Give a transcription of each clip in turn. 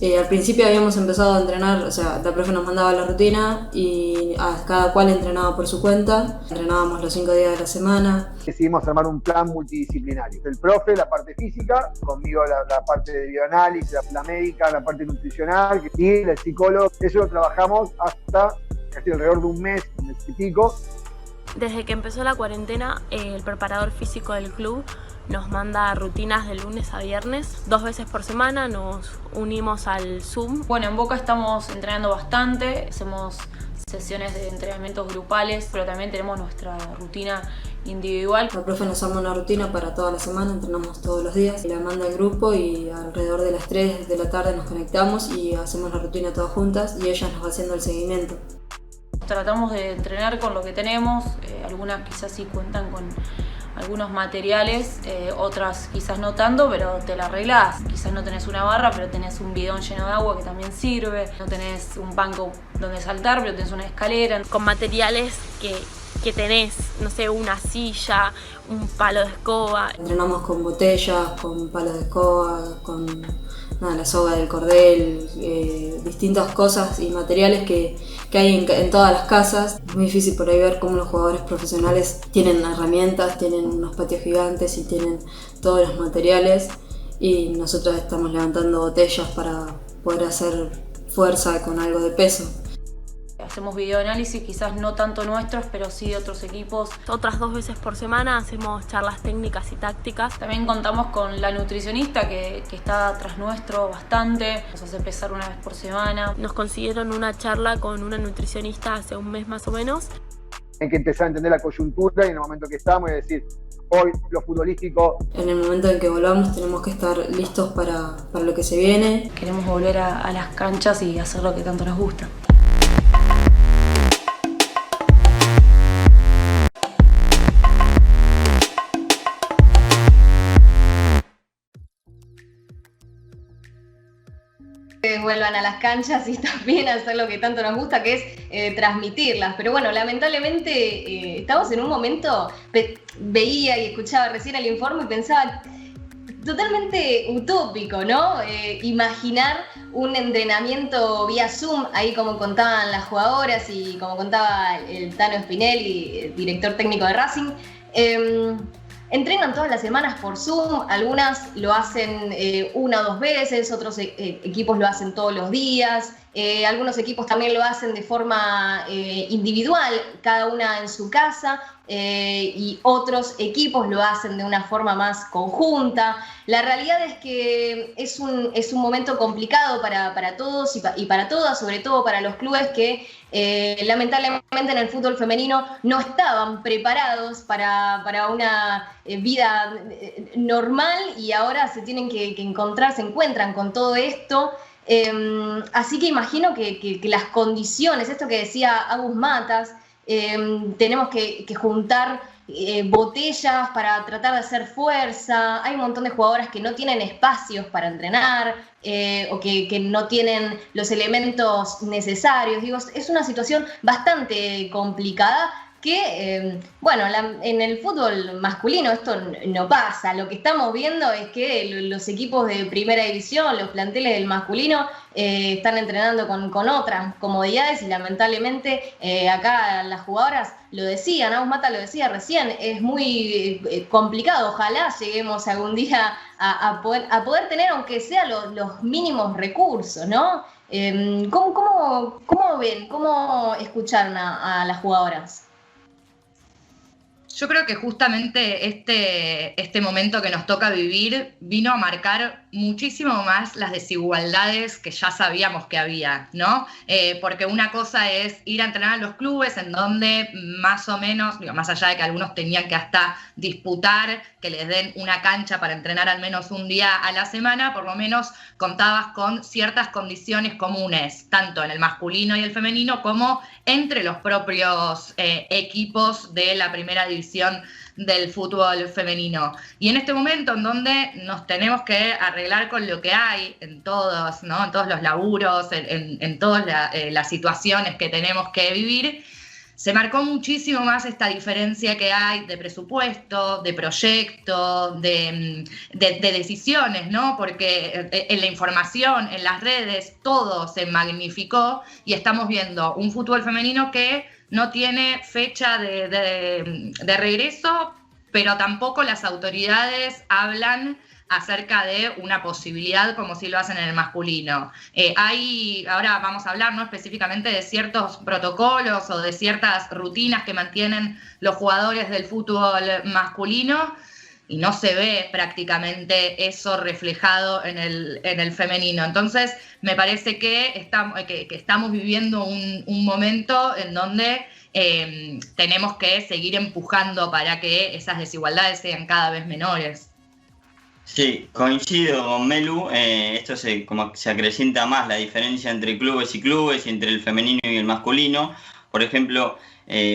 Al principio habíamos empezado a entrenar, o sea, la profe nos mandaba la rutina y cada cual entrenaba por su cuenta. Entrenábamos los 5 días de la semana. Decidimos armar un plan multidisciplinario. El profe, la parte física, conmigo la parte de bioanálisis, la médica, la parte nutricional y el psicólogo. Eso lo trabajamos hasta casi alrededor de un mes y pico. Desde que empezó la cuarentena, el preparador físico del club nos manda rutinas de lunes a viernes. 2 veces por semana nos unimos al Zoom. Bueno, en Boca estamos entrenando bastante, hacemos sesiones de entrenamientos grupales, pero también tenemos nuestra rutina individual. La profe nos arma una rutina para toda la semana, entrenamos todos los días, la manda al grupo y alrededor de las 3 de la tarde nos conectamos y hacemos la rutina todas juntas y ella nos va haciendo el seguimiento. Tratamos de entrenar con lo que tenemos, algunas quizás sí cuentan con algunos materiales, otras quizás no tanto, pero te la arreglás. Quizás no tenés una barra, pero tenés un bidón lleno de agua que también sirve. No tenés un banco donde saltar, pero tenés una escalera. Con materiales que tenés, no sé, una silla, un palo de escoba. Entrenamos con botellas, con palos de escoba, con la soga del cordel, distintas cosas y materiales que hay en todas las casas. Es muy difícil por ahí ver cómo los jugadores profesionales tienen herramientas, tienen unos patios gigantes y tienen todos los materiales y nosotros estamos levantando botellas para poder hacer fuerza con algo de peso. Hacemos videoanálisis, quizás no tanto nuestros, pero sí de otros equipos. Otras 2 veces por semana hacemos charlas técnicas y tácticas. También contamos con la nutricionista que está tras nuestro bastante. Nos hace pesar 1 vez por semana. Nos consiguieron una charla con una nutricionista hace un mes más o menos. Hay que empezar a entender la coyuntura y en el momento que estamos y decir, hoy lo futbolístico. En el momento en que volvamos tenemos que estar listos para lo que se viene. Queremos volver a las canchas y hacer lo que tanto nos gusta. Vuelvan a las canchas y también hacer lo que tanto nos gusta, que es transmitirlas. Pero bueno, lamentablemente estamos en un momento, veía y escuchaba recién el informe y pensaba totalmente utópico, ¿no? Imaginar un entrenamiento vía Zoom, ahí como contaban las jugadoras y como contaba el Tano Spinelli, director técnico de Racing. Entrenan todas las semanas por Zoom, algunas lo hacen 1 o 2 veces, otros equipos lo hacen todos los días, algunos equipos también lo hacen de forma individual, cada una en su casa, y otros equipos lo hacen de una forma más conjunta. La realidad es que es un momento complicado para todos y para todas, sobre todo para los clubes que lamentablemente en el fútbol femenino no estaban preparados para una vida normal y ahora se tienen que encontrar, se encuentran con todo esto. Así que imagino que las condiciones, esto que decía Agus Matas, tenemos que juntar botellas para tratar de hacer fuerza. Hay un montón de jugadoras que no tienen espacios para entrenar o que no tienen los elementos necesarios. Digo, es una situación bastante complicada que, bueno, en el fútbol masculino esto no pasa. Lo que estamos viendo es que los equipos de primera división, los planteles del masculino, están entrenando con otras comodidades y lamentablemente acá las jugadoras lo decían, Agus Mata lo decía recién, es muy complicado. Ojalá lleguemos algún día a poder tener, aunque sea los mínimos recursos, ¿no? ¿Cómo ven, cómo escucharon a las jugadoras? Yo creo que justamente este momento que nos toca vivir vino a marcar muchísimo más las desigualdades que ya sabíamos que había, ¿no? Porque una cosa es ir a entrenar a los clubes en donde más o menos, digo, más allá de que algunos tenían que hasta disputar que les den una cancha para entrenar al menos un día a la semana, por lo menos contabas con ciertas condiciones comunes, tanto en el masculino y el femenino como entre los propios equipos de la primera división del fútbol femenino. Y en este momento en donde nos tenemos que arreglar con lo que hay en todos, ¿no? En todos los laburos, en todas las situaciones que tenemos que vivir, se marcó muchísimo más esta diferencia que hay de presupuesto, de proyecto, de decisiones, ¿no? Porque en la información, en las redes, todo se magnificó y estamos viendo un fútbol femenino que no tiene fecha de regreso, pero tampoco las autoridades hablan acerca de una posibilidad como si lo hacen en el masculino. Ahora vamos a hablar, ¿no?, específicamente de ciertos protocolos o de ciertas rutinas que mantienen los jugadores del fútbol masculino y no se ve prácticamente eso reflejado en el femenino. Entonces me parece que estamos viviendo un momento en donde tenemos que seguir empujando para que esas desigualdades sean cada vez menores. Sí, coincido con Melu, esto como se acrecienta más la diferencia entre clubes y entre el femenino y el masculino. Por ejemplo,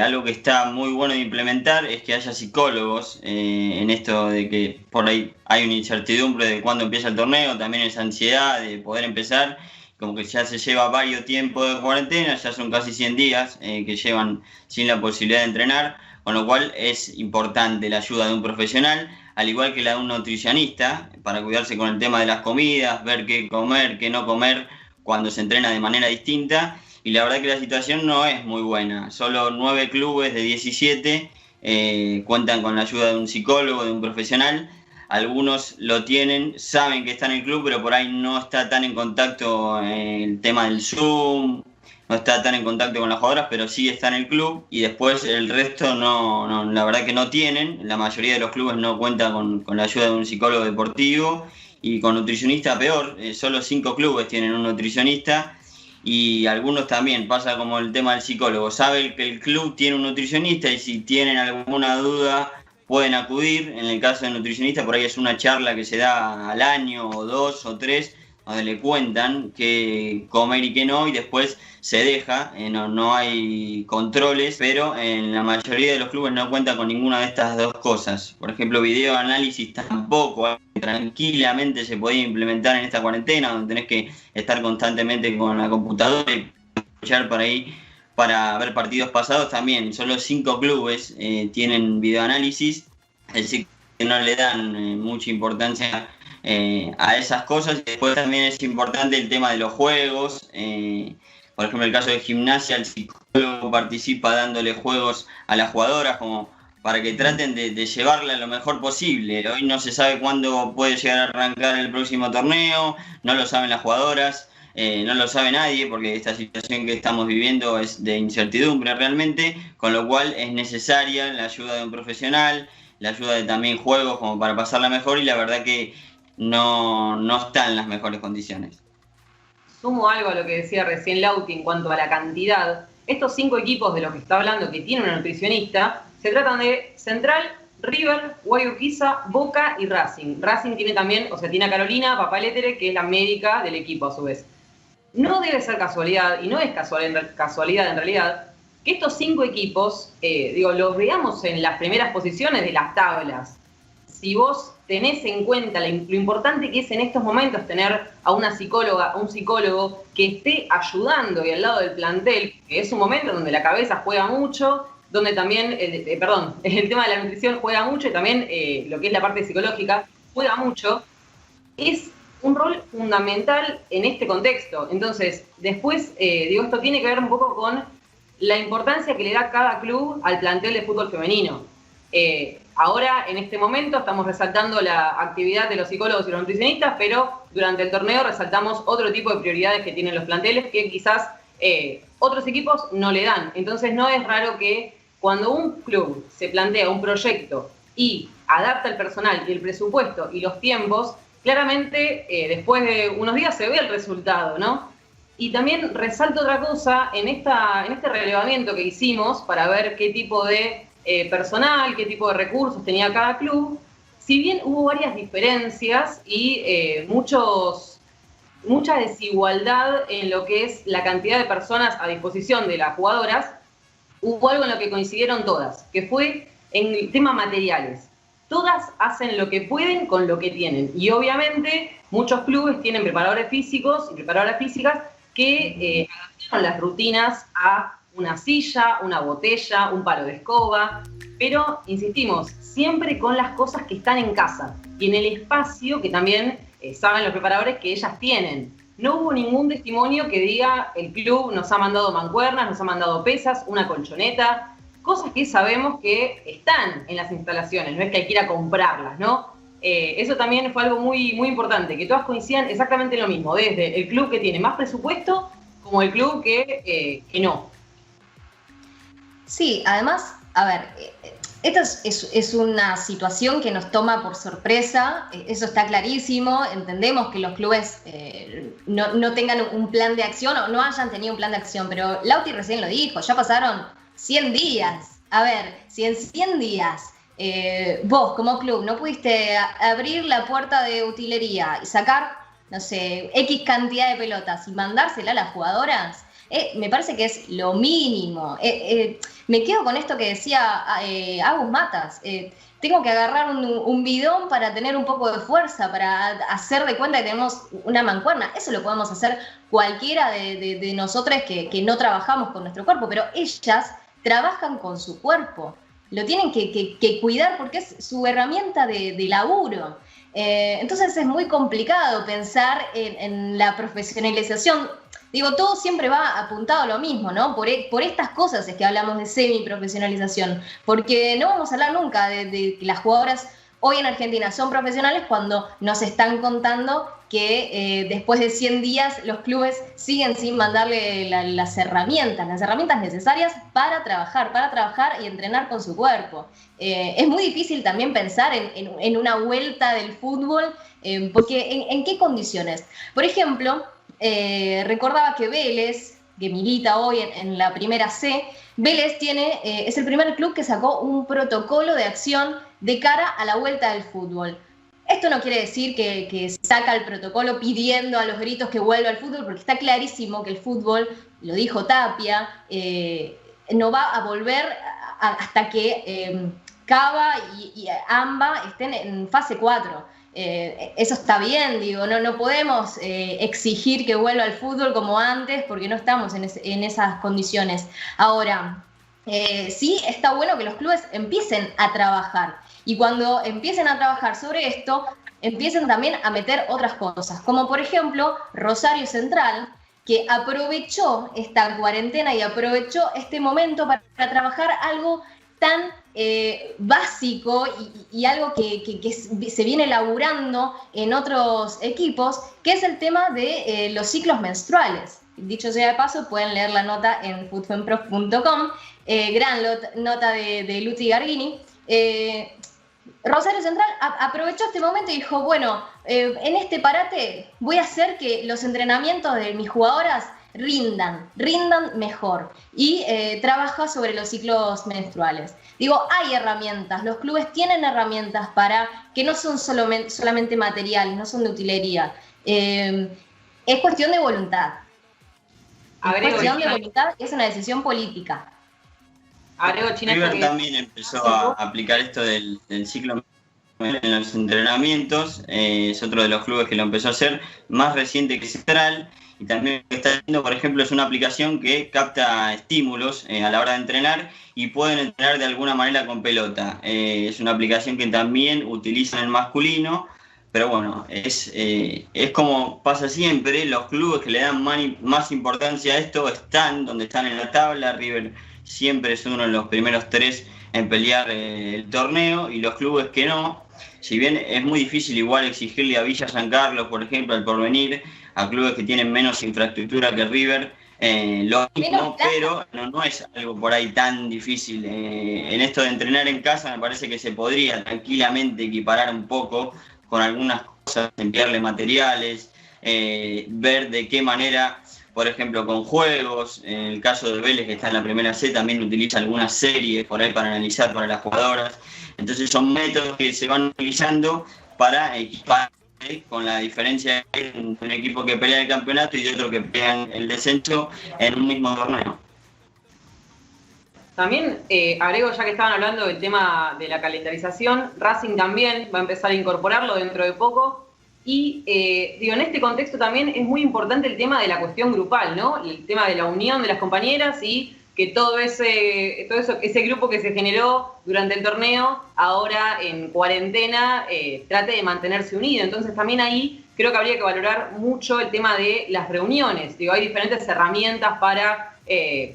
algo que está muy bueno de implementar es que haya psicólogos en esto de que por ahí hay una incertidumbre de cuándo empieza el torneo, también esa ansiedad de poder empezar, como que ya se lleva varios tiempos de cuarentena, ya son casi 100 días que llevan sin la posibilidad de entrenar, con lo cual es importante la ayuda de un profesional, al igual que la de un nutricionista, para cuidarse con el tema de las comidas, ver qué comer, qué no comer cuando se entrena de manera distinta. Y la verdad que la situación no es muy buena. Solo 9 clubes de 17 cuentan con la ayuda de un psicólogo, de un profesional. Algunos lo tienen, saben que está en el club, pero por ahí no está tan en contacto el tema del Zoom, no está tan en contacto con las jugadoras, pero sí está en el club, y después el resto no, la verdad que no tienen. La mayoría de los clubes no cuentan con la ayuda de un psicólogo deportivo, y con nutricionista peor, solo 5 clubes tienen un nutricionista, y algunos también, pasa como el tema del psicólogo, saben que el club tiene un nutricionista y si tienen alguna duda pueden acudir. En el caso del nutricionista por ahí es una charla que se da al año o 2 o 3, donde le cuentan qué comer y qué no, y después se deja, no hay controles, pero en la mayoría de los clubes no cuentan con ninguna de estas dos cosas. Por ejemplo, videoanálisis tampoco, tranquilamente se podía implementar en esta cuarentena, donde tenés que estar constantemente con la computadora y aprovechar por ahí para ver partidos pasados. También solo 5 clubes tienen videoanálisis, es decir, que no le dan mucha importancia a esas cosas. Y después también es importante el tema de los juegos. Por ejemplo, en el caso de Gimnasia, el psicólogo participa dándole juegos a las jugadoras como para que traten de llevarla lo mejor posible. Hoy no se sabe cuándo puede llegar a arrancar el próximo torneo, no lo saben las jugadoras, no lo sabe nadie, porque esta situación que estamos viviendo es de incertidumbre realmente, con lo cual es necesaria la ayuda de un profesional, la ayuda de también juegos como para pasarla mejor, y la verdad que no está en las mejores condiciones. Sumo algo a lo que decía recién Lauti en cuanto a la cantidad. Estos 5 equipos de los que está hablando que tienen una nutricionista, se tratan de Central, River, Guayurquiza, Boca y Racing. Racing tiene también, tiene a Carolina Papaletere, que es la médica del equipo a su vez. No debe ser casualidad, y no es casualidad en realidad, que estos 5 equipos, los veamos en las primeras posiciones de las tablas. Si vos tenés en cuenta lo importante que es en estos momentos tener a una psicóloga, a un psicólogo que esté ayudando y al lado del plantel, que es un momento donde la cabeza juega mucho, donde también, el tema de la nutrición juega mucho, y también lo que es la parte psicológica juega mucho, es un rol fundamental en este contexto. Entonces, después, esto tiene que ver un poco con la importancia que le da cada club al plantel de fútbol femenino. Ahora, en este momento, estamos resaltando la actividad de los psicólogos y los nutricionistas, pero durante el torneo resaltamos otro tipo de prioridades que tienen los planteles que quizás otros equipos no le dan. Entonces, no es raro que cuando un club se plantea un proyecto y adapta el personal y el presupuesto y los tiempos, claramente después de unos días se ve el resultado, ¿no? Y también resalto otra cosa en este relevamiento que hicimos para ver qué tipo de personal, qué tipo de recursos tenía cada club. Si bien hubo varias diferencias y mucha desigualdad en lo que es la cantidad de personas a disposición de las jugadoras, hubo algo en lo que coincidieron todas, que fue en el tema materiales. Todas hacen lo que pueden con lo que tienen. Y obviamente muchos clubes tienen preparadores físicos y preparadoras físicas que adaptaron las rutinas a una silla, una botella, un palo de escoba, pero insistimos, siempre con las cosas que están en casa y en el espacio que también saben los preparadores que ellas tienen. No hubo ningún testimonio que diga el club nos ha mandado mancuernas, nos ha mandado pesas, una colchoneta, cosas que sabemos que están en las instalaciones, no es que hay que ir a comprarlas, ¿no? Eso también fue algo muy, muy importante, que todas coincidan exactamente en lo mismo, desde el club que tiene más presupuesto como el club que no. Sí, además, a ver, esta es una situación que nos toma por sorpresa, eso está clarísimo, entendemos que los clubes no tengan un plan de acción o no hayan tenido un plan de acción, pero Lauti recién lo dijo, ya pasaron 100 días. A ver, si en 100 días vos como club no pudiste abrir la puerta de utilería y sacar, no sé, X cantidad de pelotas y mandársela a las jugadoras, me parece que es lo mínimo. Me quedo con esto que decía Agus Matas. Tengo que agarrar un bidón para tener un poco de fuerza, para hacer de cuenta que tenemos una mancuerna. Eso lo podemos hacer cualquiera de nosotros que no trabajamos con nuestro cuerpo, pero ellas trabajan con su cuerpo. Lo tienen que cuidar porque es su herramienta de laburo. Entonces es muy complicado pensar en la profesionalización. Digo, todo siempre va apuntado a lo mismo, ¿no? Por estas cosas es que hablamos de semi-profesionalización, porque no vamos a hablar nunca de que las jugadoras hoy en Argentina son profesionales cuando nos están contando que después de 100 días los clubes siguen sin mandarle las herramientas necesarias para trabajar y entrenar con su cuerpo. Es muy difícil también pensar en una vuelta del fútbol, porque ¿en qué condiciones? Por ejemplo, recordaba que Vélez, que milita hoy en la primera C, Vélez es el primer club que sacó un protocolo de acción de cara a la vuelta del fútbol. Esto no quiere decir que saca el protocolo pidiendo a los gritos que vuelva al fútbol, porque está clarísimo que el fútbol, lo dijo Tapia, no va a volver hasta que Cava y AMBA estén en fase 4. Eso está bien, digo, no podemos exigir que vuelva al fútbol como antes porque no estamos en esas condiciones. Ahora, sí está bueno que los clubes empiecen a trabajar y cuando empiecen a trabajar sobre esto, empiecen también a meter otras cosas, como por ejemplo Rosario Central, que aprovechó esta cuarentena y aprovechó este momento para trabajar algo tan básico y algo que se viene elaborando en otros equipos, que es el tema de los ciclos menstruales. Dicho sea de paso, pueden leer la nota en foodfemprof.com, gran nota de Luti Gargini. Rosario Central aprovechó este momento y dijo, bueno, en este parate voy a hacer que los entrenamientos de mis jugadoras rindan mejor y trabaja sobre los ciclos menstruales. Digo, hay herramientas, los clubes tienen herramientas para que no son solamente materiales, no son de utilería. Es cuestión de voluntad. Es una decisión política. River también empezó a aplicar esto del ciclo en los entrenamientos, es otro de los clubes que lo empezó a hacer, más reciente que Central. Y también lo que está haciendo, por ejemplo, es una aplicación que capta estímulos a la hora de entrenar y pueden entrenar de alguna manera con pelota. Es una aplicación que también utilizan el masculino, pero bueno, es como pasa siempre, los clubes que le dan más importancia a esto están donde están en la tabla. River siempre es uno de los primeros 3 en pelear el torneo y los clubes que no, si bien es muy difícil igual exigirle a Villa San Carlos, por ejemplo, al Porvenir, a clubes que tienen menos infraestructura que River, lo mismo, pero no es algo por ahí tan difícil. En esto de entrenar en casa me parece que se podría tranquilamente equiparar un poco con algunas cosas, enviarle materiales, ver de qué manera, por ejemplo, con juegos. En el caso de Vélez, que está en la primera C, también utiliza algunas series por ahí para analizar para las jugadoras. Entonces son métodos que se van utilizando para equipar, con la diferencia entre un equipo que pelea el campeonato y de otro que pelea el descenso en un mismo torneo. También agrego, ya que estaban hablando del tema de la calendarización, Racing también va a empezar a incorporarlo dentro de poco. Y en este contexto también es muy importante el tema de la cuestión grupal, ¿no? El tema de la unión de las compañeras y que ese grupo que se generó durante el torneo, ahora en cuarentena, trate de mantenerse unido. Entonces también ahí creo que habría que valorar mucho el tema de las reuniones. Digo, hay diferentes herramientas para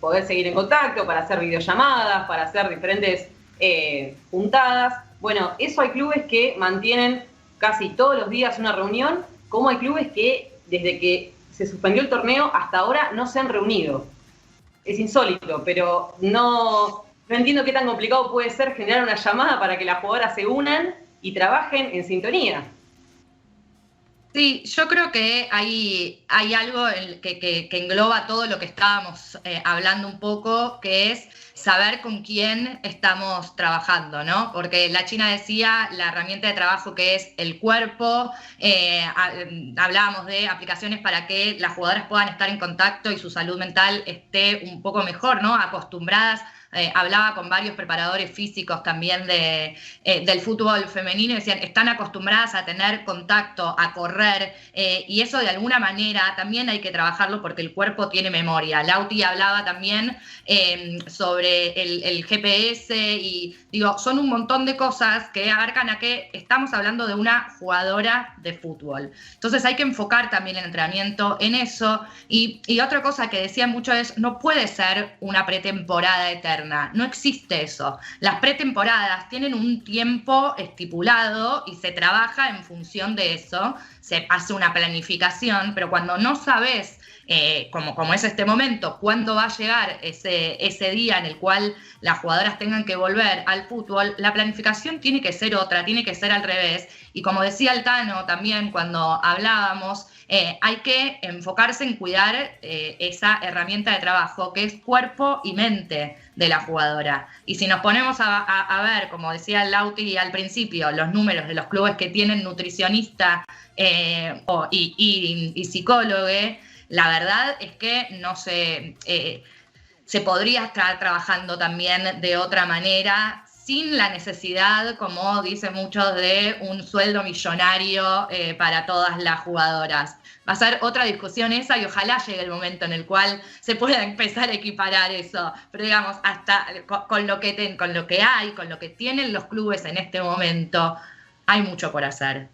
poder seguir en contacto, para hacer videollamadas, para hacer diferentes juntadas. Bueno, eso hay clubes que mantienen casi todos los días una reunión, como hay clubes que desde que se suspendió el torneo hasta ahora no se han reunido. Es insólito, pero no entiendo qué tan complicado puede ser generar una llamada para que las jugadoras se unan y trabajen en sintonía. Sí, yo creo que hay algo que engloba todo lo que estábamos hablando un poco, que es saber con quién estamos trabajando, ¿no? Porque la China decía la herramienta de trabajo que es el cuerpo, hablábamos de aplicaciones para que las jugadoras puedan estar en contacto y su salud mental esté un poco mejor, ¿no? Acostumbradas. Hablaba con varios preparadores físicos también del fútbol femenino y decían, están acostumbradas a tener contacto, a correr, y eso de alguna manera también hay que trabajarlo porque el cuerpo tiene memoria. Lauti hablaba también sobre el GPS y digo, son un montón de cosas que abarcan a que estamos hablando de una jugadora de fútbol. Entonces hay que enfocar también el entrenamiento en eso y otra cosa que decían mucho es, no puede ser una pretemporada eterna. No existe eso. Las pretemporadas tienen un tiempo estipulado y se trabaja en función de eso. Se hace una planificación, pero cuando no sabes, como es este momento, cuándo va a llegar ese día en el cual las jugadoras tengan que volver al fútbol, la planificación tiene que ser otra, tiene que ser al revés. Y como decía Altano también cuando hablábamos, hay que enfocarse en cuidar esa herramienta de trabajo que es cuerpo y mente de la jugadora. Y si nos ponemos a ver, como decía Lauti al principio, los números de los clubes que tienen nutricionista y psicólogo, la verdad es que no se podría estar trabajando también de otra manera, sin la necesidad, como dicen muchos, de un sueldo millonario para todas las jugadoras. Va a ser otra discusión esa y ojalá llegue el momento en el cual se pueda empezar a equiparar eso. Pero digamos, hasta con lo que hay, con lo que tienen los clubes en este momento, hay mucho por hacer.